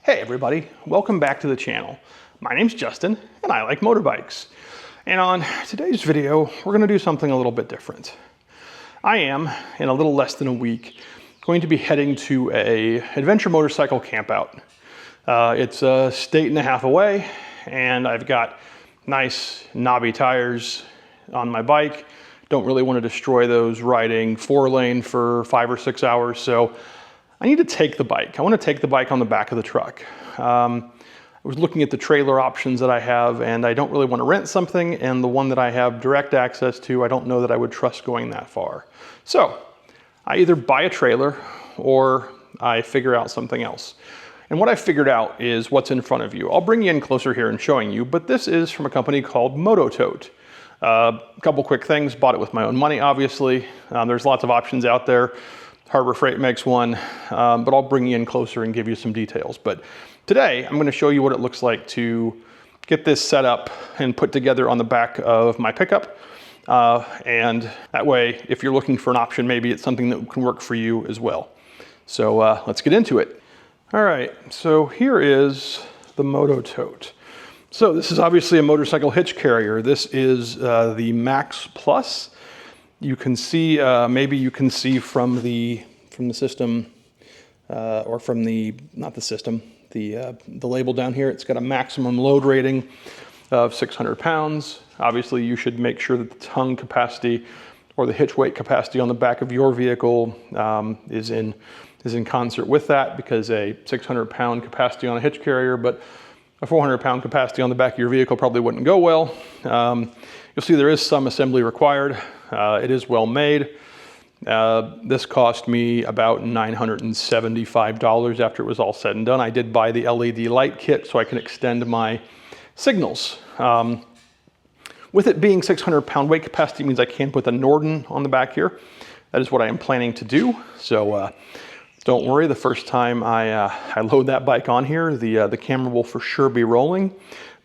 Hey everybody, welcome back to the channel. My name's Justin and I like motorbikes. And on today's video, we're gonna do something a little bit different. I am, in a little less than a week, going to be heading to a adventure motorcycle campout. It's a state and a half away and I've got nice knobby tires on my bike. Don't really want to destroy those riding 4-lane for 5 or 6 hours, so I need to take the bike. I want to take the bike on the back of the truck. I was looking at the trailer options that I have, and I don't really want to rent something, and the one that I have direct access to, I don't know that I would trust going that far. So I either buy a trailer or I figure out something else. And what I figured out is what's in front of you. I'll bring you in closer here and showing you, but this is from a company called MotoTote. A couple quick things, bought it with my own money, obviously. There's lots of options out there. Harbor Freight makes one, but I'll bring you in closer and give you some details. But today, I'm gonna show you what it looks like to get this set up and put together on the back of my pickup. And that way, if you're looking for an option, maybe it's something that can work for you as well. So let's get into it. All right, so here is the MotoTote. So this is obviously a motorcycle hitch carrier. This is the Max Plus. You can see, maybe you can see from the system, or from the, not the system, the label down here. It's got a maximum load rating of 600 pounds. Obviously, you should make sure that the tongue capacity or the hitch weight capacity on the back of your vehicle is in concert with that, because a 600-pound capacity on a hitch carrier, but a 400-pound capacity on the back of your vehicle probably wouldn't go well. You'll see there is some assembly required. It is well made. This cost me about $975 after it was all said and done. I did buy the LED light kit so I can extend my signals. With it being 600-pound weight capacity means I can put the Norden on the back here. That is what I am planning to do. So don't worry, the first time I load that bike on here, the camera will for sure be rolling.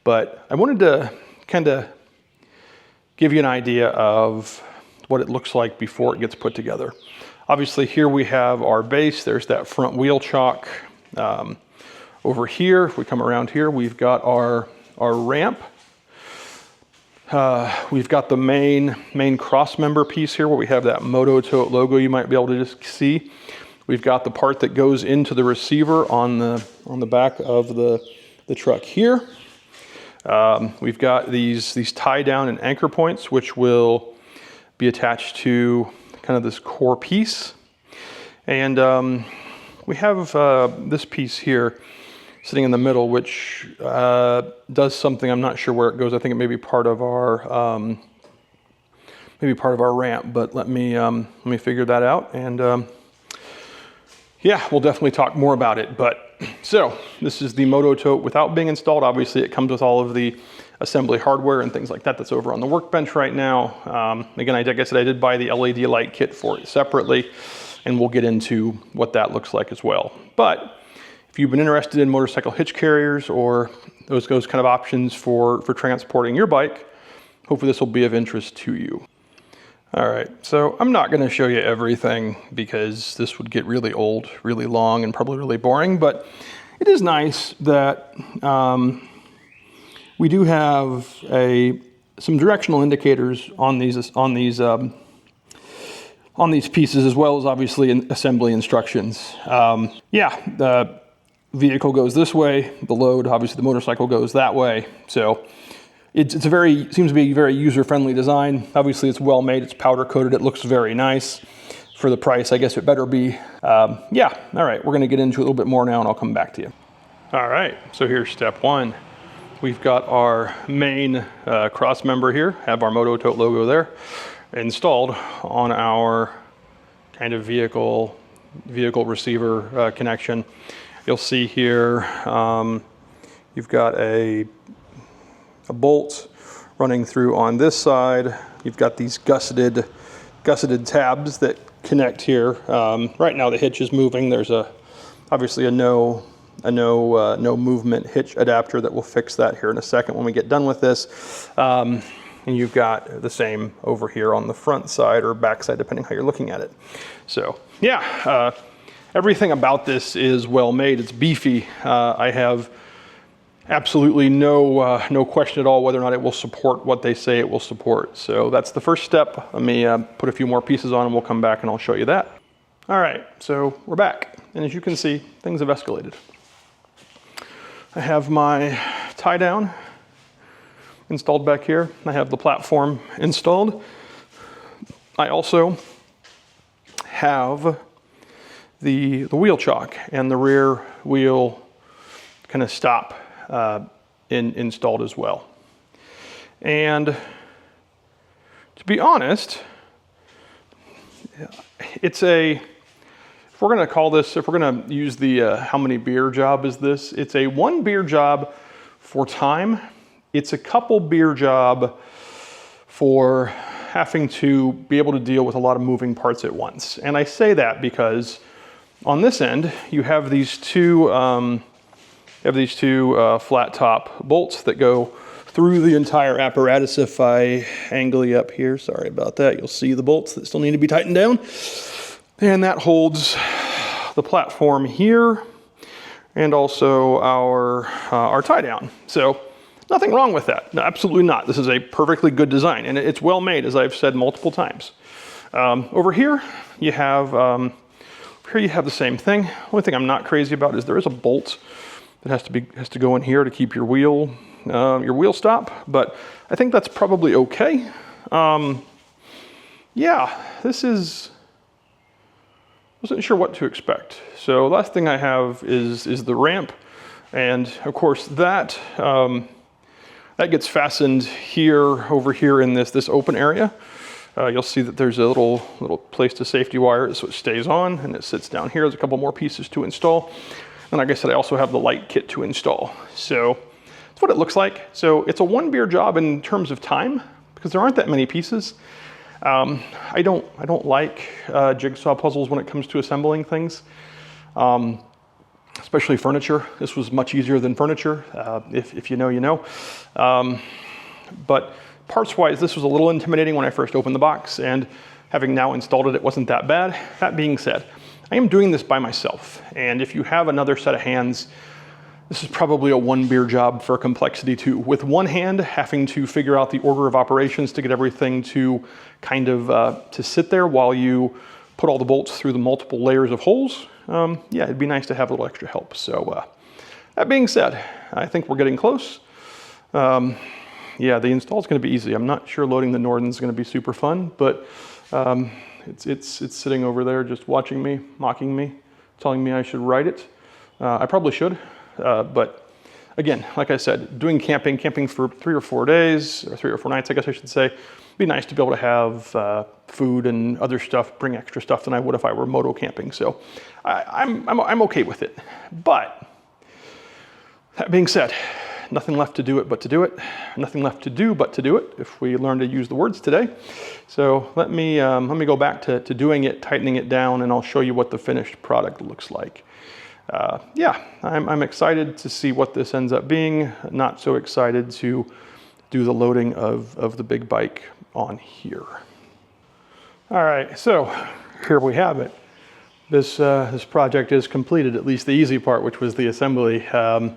But I wanted to kind of give you an idea of what it looks like before it gets put together. Obviously here we have our base. There's that front wheel chock. Over here, if we come around here, we've got our ramp. We've got the main cross member piece here where we have that MotoTote logo you might be able to just see. We've got the part that goes into the receiver on the back of the truck here. We've got these tie down and anchor points, which will be attached to kind of this core piece. And we have this piece here sitting in the middle, which does something. I'm not sure where it goes. I think it may be part of our ramp, but let me figure that out. And yeah, we'll definitely talk more about it. But so this is the MotoTote without being installed. Obviously, it comes with all of the assembly hardware and things like that that's over on the workbench right now. Again, like I said, I did buy the LED light kit for it separately, and we'll get into what that looks like as well. But if you've been interested in motorcycle hitch carriers or those kind of options for transporting your bike, hopefully this will be of interest to you. All right, so I'm not gonna show you everything because this would get really old, really long, and probably really boring, but it is nice that we do have some directional indicators on these pieces, as well as obviously assembly instructions. Yeah, the vehicle goes this way, the load, obviously the motorcycle goes that way. So it's seems to be a very user-friendly design. Obviously it's well made, it's powder coated, it looks very nice. For the price, I guess it better be. Yeah, all right, we're gonna get into it a little bit more now and I'll come back to you. All right, so here's step one. We've got our main cross member here, have our MotoTote logo there, installed on our kind of vehicle receiver connection. You'll see here, you've got a bolt running through on this side. You've got these gusseted tabs that connect here. Right now the hitch is moving. There's obviously a no movement hitch adapter that will fix that here in a second when we get done with this. And you've got the same over here on the front side or back side, depending how you're looking at it. So yeah, everything about this is well made. It's beefy. I have absolutely no question at all whether or not it will support what they say it will support. So that's the first step. Let me put a few more pieces on and we'll come back and I'll show you that. All right, so we're back. And as you can see, things have escalated. I have my tie down installed back here. I have the platform installed. I also have the wheel chock and the rear wheel kind of stop installed as well. And to be honest, it's a, if we're going to call this, if we're going to use the how many beer job is this, it's a 1 beer job for time. It's a couple beer job for having to be able to deal with a lot of moving parts at once. And I say that because on this end, you have these two flat top bolts that go through the entire apparatus. If I angle you up here, sorry about that, you'll see the bolts that still need to be tightened down. And that holds the platform here and also our tie down. So nothing wrong with that. No, absolutely not. This is a perfectly good design and it's well made, as I've said multiple times. Over here, you have the same thing. Only thing I'm not crazy about is there is a bolt that has to go in here to keep your wheel stop, but I think that's probably okay. Yeah, wasn't sure what to expect. So last thing I have is the ramp, and of course that gets fastened over here in this open area. You'll see that there's a little place to safety wire it so it stays on, and it sits down here. There's a couple more pieces to install. And like I said, I also have the light kit to install. So that's what it looks like. So it's a 1 beer job in terms of time because there aren't that many pieces. I don't like jigsaw puzzles when it comes to assembling things, especially furniture. This was much easier than furniture. If you know, you know. But parts-wise, this was a little intimidating when I first opened the box, and having now installed it, it wasn't that bad. That being said, I am doing this by myself, and if you have another set of hands, this is probably a 1 beer job for complexity too. With one hand, having to figure out the order of operations to get everything to kind of to sit there while you put all the bolts through the multiple layers of holes. Yeah, it'd be nice to have a little extra help. So that being said, I think we're getting close. Yeah, the install is going to be easy. I'm not sure loading the Norden is going to be super fun, but it's sitting over there just watching me, mocking me, telling me I should write it. I probably should, but again, like I said, doing camping for 3 or 4 days, or 3 or 4 nights, I guess I should say, it'd be nice to be able to have food and other stuff, bring extra stuff than I would if I were moto camping. So I'm okay with it. But that being said, nothing left to do it but to do it. Nothing left to do but to do it, if we learn to use the words today. So let me go back to doing it, tightening it down, and I'll show you what the finished product looks like. Yeah, I'm excited to see what this ends up being. Not so excited to do the loading of the big bike on here. All right, so here we have it. This project is completed, at least the easy part, which was the assembly. You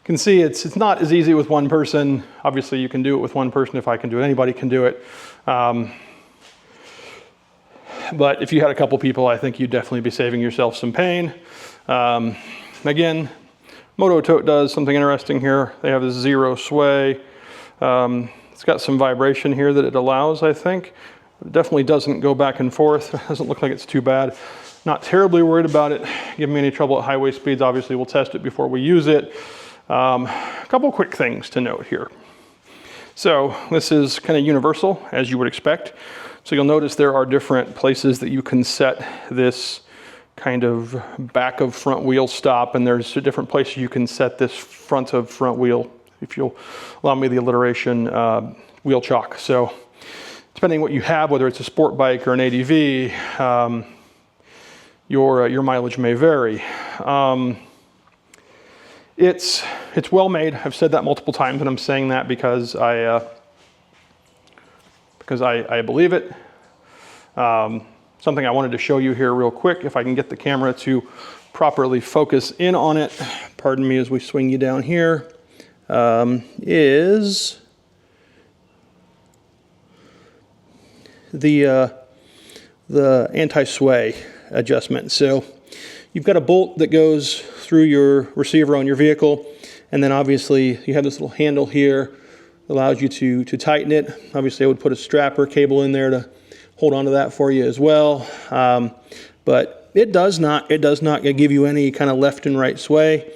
can see it's not as easy with one person. Obviously you can do it with one person. If I can do it, anybody can do it. But if you had a couple people, I think you'd definitely be saving yourself some pain. Again, MotoTote does something interesting here. They have this 0 sway. It's got some vibration here that it allows, I think. It definitely doesn't go back and forth. It doesn't look like it's too bad. Not terribly worried about it giving me any trouble at highway speeds. Obviously we'll test it before we use it. A couple quick things to note here. So this is kind of universal, as you would expect. So you'll notice there are different places that you can set this kind of back of front wheel stop, and there's different places you can set this front of front wheel, if you'll allow me the alliteration, wheel chock. So depending what you have, whether it's a sport bike or an ADV, your mileage may vary. It's well made. I've said that multiple times, and I'm saying that because I believe it. something I wanted to show you here real quick, if I can get the camera to properly focus in on it. Pardon me as we swing you down here. Is the anti-sway adjustment. So you've got a bolt that goes through your receiver on your vehicle, and then obviously you have this little handle here that allows you to tighten it. Obviously I would put a strap or cable in there to hold on to that for you as well. But it does not give you any kind of left and right sway.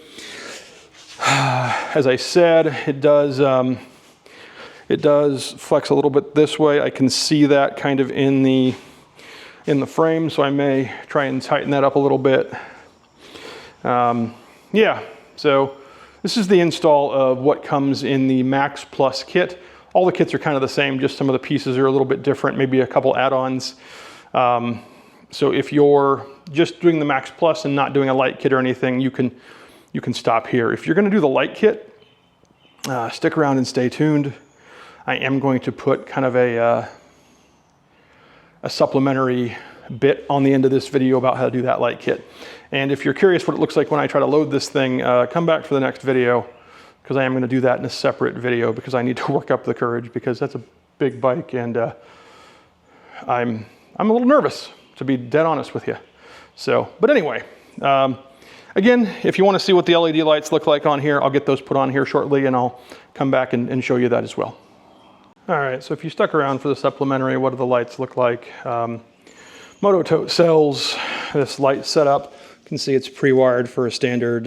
As I said, it does flex a little bit this way. I can see that kind of in the frame, so I may try and tighten that up a little bit. Yeah, so this is the install of what comes in the Max Plus kit. All the kits are kind of the same, just some of the pieces are a little bit different, maybe a couple add-ons. So if you're just doing the Max Plus and not doing a light kit or anything, you can stop here. If you're gonna do the light kit, stick around and stay tuned. I am going to put kind of a supplementary bit on the end of this video about how to do that light kit. And if you're curious what it looks like when I try to load this thing, come back for the next video, because I am going to do that in a separate video, because I need to work up the courage, because that's a big bike, and I'm a little nervous, to be dead honest with you. So, but anyway, again, if you want to see what the LED lights look like on here, I'll get those put on here shortly, and I'll come back and show you that as well. All right, so if you stuck around for the supplementary, what do the lights look like? MotoTote sells this light setup. You can see it's pre-wired for a standard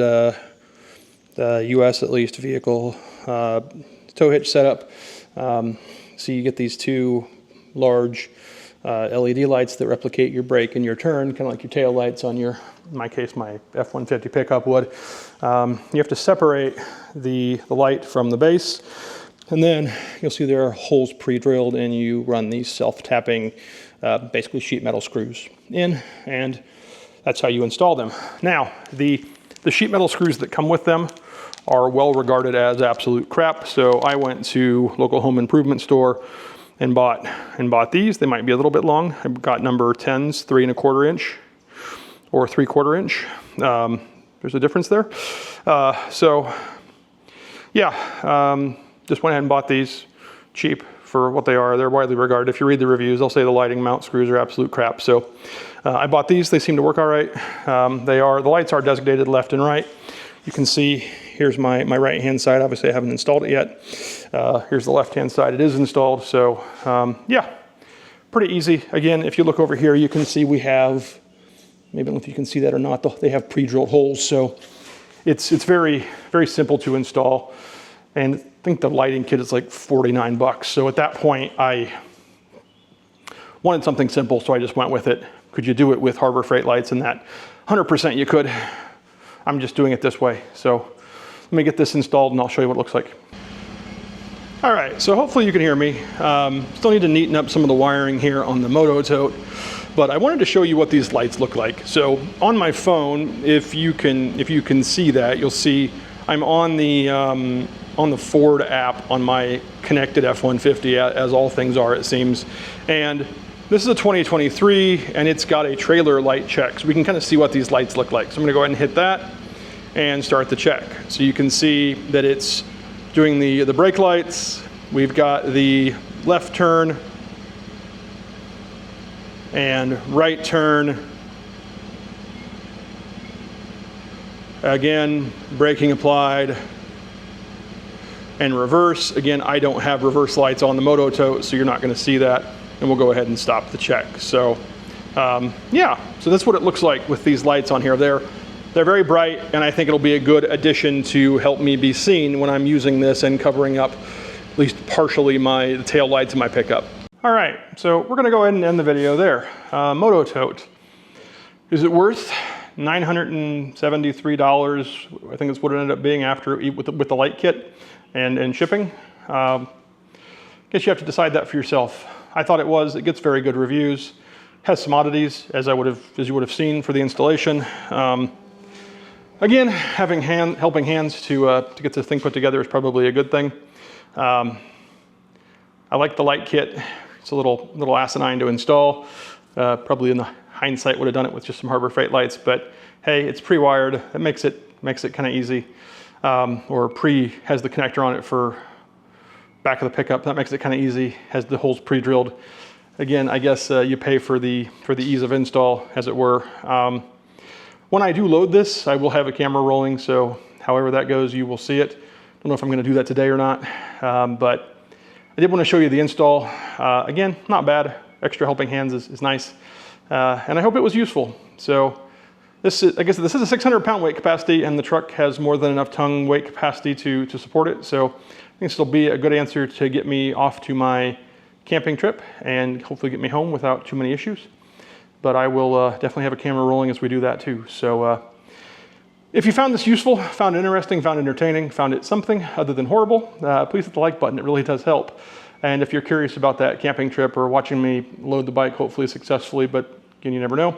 US at least vehicle tow hitch setup. So you get these two large LED lights that replicate your brake and your turn, kind of like your tail lights on your, in my case, my F-150 pickup would. You have to separate the light from the base. And then you'll see there are holes pre-drilled, and you run these self-tapping, basically sheet metal screws in, and that's how you install them. Now, the sheet metal screws that come with them are well regarded as absolute crap. So I went to local home improvement store and bought these. They might be a little bit long. I got number 10s, 3 1/4 inch or 3/4 inch. There's a difference there. So yeah. Just went ahead and bought these, cheap for what they are. They're widely regarded. If you read the reviews, they'll say the lighting mount screws are absolute crap. So I bought these. They seem to work all right. The lights are designated left and right. You can see, here's my right-hand side. Obviously, I haven't installed it yet. Here's the left-hand side. It is installed. So yeah, pretty easy. Again, if you look over here, you can see we have, maybe I don't know if you can see that or not, they have pre-drilled holes. So it's very, very simple to install. And I think the lighting kit is like 49 bucks. So at that point, I wanted something simple, so I just went with it. Could you do it with Harbor Freight lights and that? 100% you could. I'm just doing it this way. So let me get this installed and I'll show you what it looks like. All right, so hopefully you can hear me. Still need to neaten up some of the wiring here on the MotoTote, but I wanted to show you what these lights look like. So on my phone, if you can see that, you'll see I'm on the Ford app on my connected F-150, as all things are, it seems. And this is a 2023, and it's got a trailer light check. So we can kind of see what these lights look like. So I'm gonna go ahead and hit that and start the check. So you can see that it's doing the brake lights. We've got the left turn and right turn. Again, braking applied. And reverse. Again, I don't have reverse lights on the MotoTote, so you're not going to see that. And we'll go ahead and stop the check. So yeah, so that's what it looks like with these lights on here. They're very bright, and I think it'll be a good addition to help me be seen when I'm using this and covering up at least partially the tail lights in my pickup. All right, so we're going to go ahead and end the video there. MotoTote. Is it worth $973? I think that's what it ended up being after with the light kit and shipping. Guess you have to decide that for yourself. I thought it was. It gets very good reviews. Has some oddities, as you would have seen for the installation. Again, having helping hands to get this thing put together is probably a good thing. I like the light kit. It's a little asinine to install. Probably in the hindsight would have done it with just some Harbor Freight lights, but hey, it's pre-wired. It makes it kind of easy. Or has the connector on it for back of the pickup. That makes it kind of easy. Has the holes pre-drilled. Again, I guess you pay for the ease of install, as it were. When I do load this, I will have a camera rolling, so however that goes, you will see it. Don't know if I'm going to do that today or not, but I did want to show you the install. Again, not bad. Extra helping hands is nice, and I hope it was useful. So I guess this is a 600 pound weight capacity, and the truck has more than enough tongue weight capacity to support it. So I think this will be a good answer to get me off to my camping trip and hopefully get me home without too many issues. But I will definitely have a camera rolling as we do that too. So if you found this useful, found it interesting, found it entertaining, found it something other than horrible, please hit the like button. It really does help. And if you're curious about that camping trip or watching me load the bike, hopefully successfully, but again, you never know,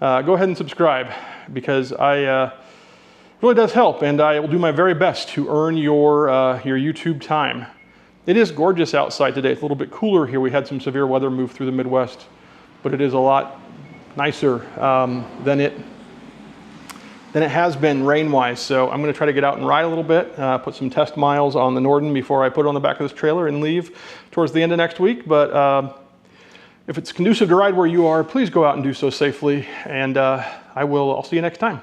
go ahead and subscribe, because it really does help, and I will do my very best to earn your YouTube time. It is gorgeous outside today. It's a little bit cooler here. We had some severe weather move through the Midwest, but it is a lot nicer than it has been rain-wise. So I'm going to try to get out and ride a little bit, put some test miles on the Norden before I put it on the back of this trailer and leave towards the end of next week. But if it's conducive to ride where you are, please go out and do so safely, and I'll see you next time.